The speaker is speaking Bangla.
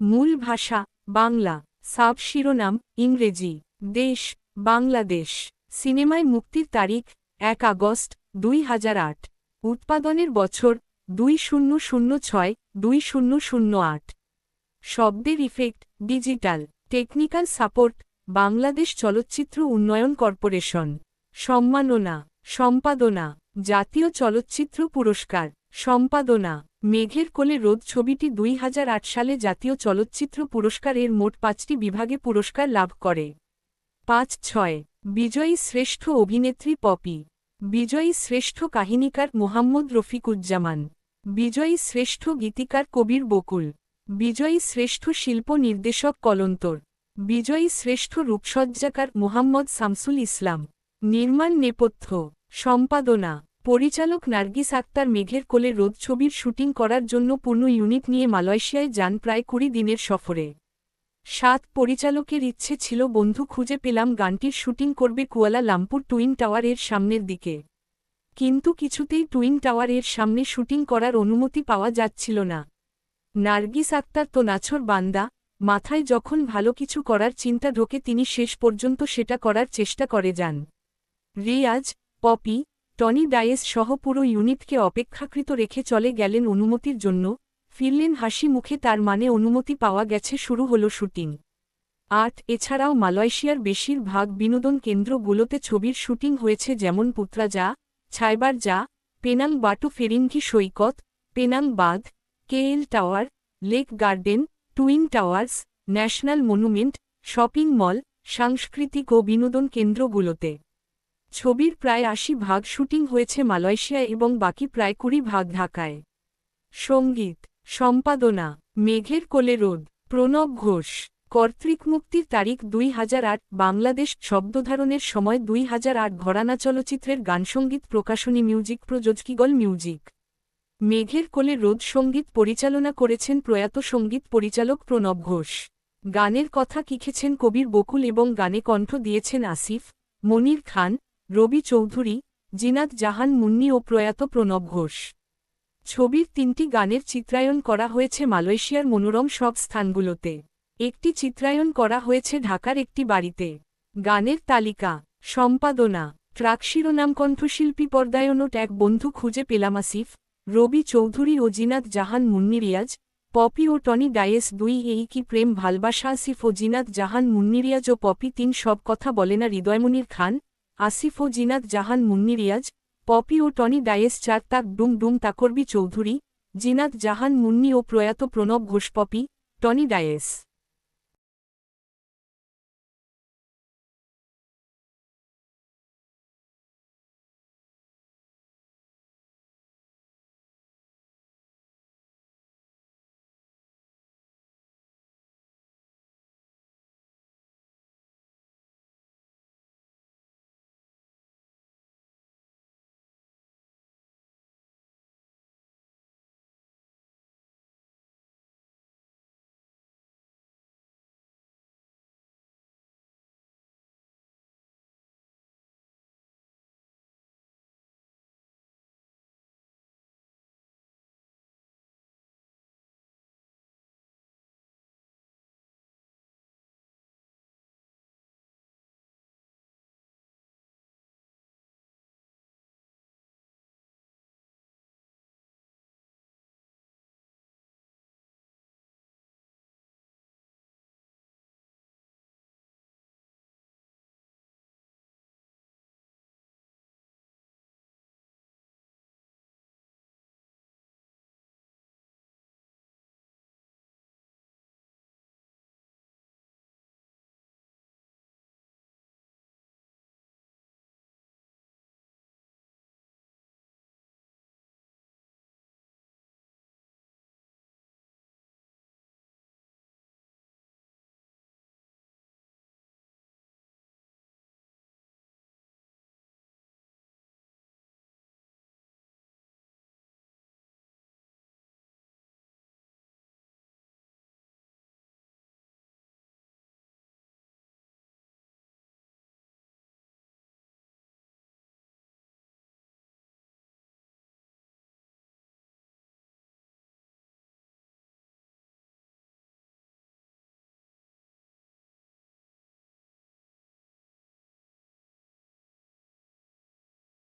মূল ভাষা বাংলা, সাব শিরোনাম ইংরেজি। দেশ বাংলাদেশ। সিনেমায় মুক্তির তারিখ 1 আগস্ট 2008। উৎপাদনের বছর 2006-2008। শব্দের effect digital. Technical support Bangladesh চলচ্চিত্র উন্নয়ন কর্পোরেশন। সম্মাননা সম্পাদনা জাতীয় চলচ্চিত্র পুরস্কার। সম্পাদনা মেঘের কোলে রোদ ছবিটি 2008 সালে জাতীয় চলচ্চিত্র পুরস্কার এর মোট 5টি বিভাগে পুরস্কার লাভ করে। 5-6 বিজয়ী শ্রেষ্ঠ অভিনেত্রী পপি। বিজয়ী শ্রেষ্ঠ কাহিনীকার মোহাম্মদ রফিকুজ্জামান। বিজয়ী শ্রেষ্ঠ গীতিকার কবির বকুল। বিজয়ী শ্রেষ্ঠ শিল্প নির্দেশক কলন্তর। বিজয়ী শ্রেষ্ঠ রূপসজ্জাকার মোহাম্মদ শামসুল ইসলাম। নির্মাণ নেপথ্য সম্পাদনা পরিচালক নার্গিস আক্তার মেঘের কোলে রোদ ছবির শুটিং করার জন্য পূর্ণ ইউনিট নিয়ে মালয়েশিয়ায় যান প্রায় 20 দিনের সফরে। 7 পরিচালকের ইচ্ছে ছিল বন্ধু খুঁজে পেলাম গানটির শুটিং করবে কুয়ালা লাম্পুর টুইন টাওয়ার এর সামনের দিকে, কিন্তু কিছুতেই টুইন টাওয়ার এর সামনে শুটিং করার অনুমতি পাওয়া যাচ্ছিল না। নার্গিস আক্তার তো নাছর বান্দা, মাথায় যখন ভালো কিছু করার চিন্তা ঢোকে তিনি শেষ পর্যন্ত সেটা করার চেষ্টা করে যান। রিয়াজ, পপি, টনি ডায়েস সহ পুরো ইউনিটকে অপেক্ষাকৃত রেখে চলে গেলেন অনুমতির জন্য, ফিরলেন হাসি মুখে, তার মানে অনুমতি পাওয়া গেছে, শুরু হলো শুটিং। 8 এছাড়াও মালয়েশিয়ার বেশিরভাগ বিনোদন কেন্দ্রগুলোতে ছবির শুটিং হয়েছে, যেমন পুত্রাজা, ছাইবার জা, পেনাং বাটু ফেরিঙ্গি সৈকত, পেনাং বাঁধ, KL tower, lake garden, twin towers, national monument, shopping mall, সাংস্কৃতিক ও বিনোদন কেন্দ্রগুলোতে। ছবির প্রায় 80% শুটিং হয়েছে মালয়েশিয়া এবং বাকি প্রায় 20% ঢাকায়। সঙ্গীত সম্পাদনা মেঘের কোলে রোদ, প্রণব ঘোষ। কর্তৃক মুক্তির তারিখ 2008। বাংলাদেশ শব্দধারণের সময় 2008। ঘরানা চলচ্চিত্রের গানসঙ্গীত প্রকাশনী মিউজিক প্রযোজকিগল মিউজিক। মেঘের কোলে রোদ সঙ্গীত পরিচালনা করেছেন প্রয়াত সঙ্গীত পরিচালক প্রণব ঘোষ। গানের কথা লিখেছেন কবির বকুল এবং গানে কণ্ঠ দিয়েছেন আসিফ, মনির খান, রবি চৌধুরী, জিনাত জাহান মুন্নি ও প্রয়াত প্রণব ঘোষ। ছবির 3টি গানের চিত্রায়ন করা হয়েছে মালয়েশিয়ার মনোরম সব স্থানগুলোতে। একটি চিত্রায়ন করা হয়েছে ঢাকার একটি বাড়িতে। গানের তালিকা সম্পাদনা ট্রাক শিরোনাম কণ্ঠশিল্পী পর্দায়নোট 1 বন্ধু খুঁজে পেলাম আসিফ, রবি চৌধুরী ও জিনাত জাহান মুন্নি। রিয়াজ, পপি ও টনি ডায়েস 2 এই কি প্রেম ভালবাসা। আসিফ ও জিনাত জাহান মুন্নি। রিয়াজ ও পপি 3 সব কথা বলে না। হৃদয়মনির খান, আসিফ ও জিনাত জাহান মুন্নি। রিয়াজ, পপি ও টনি ডায়েস 4 তাক ডুম ডুম তাকরবি চৌধুরী, জিনাত জাহান মুন্নি ও প্রয়াত প্রণব ঘোষ। পপি, টনি ডায়েস।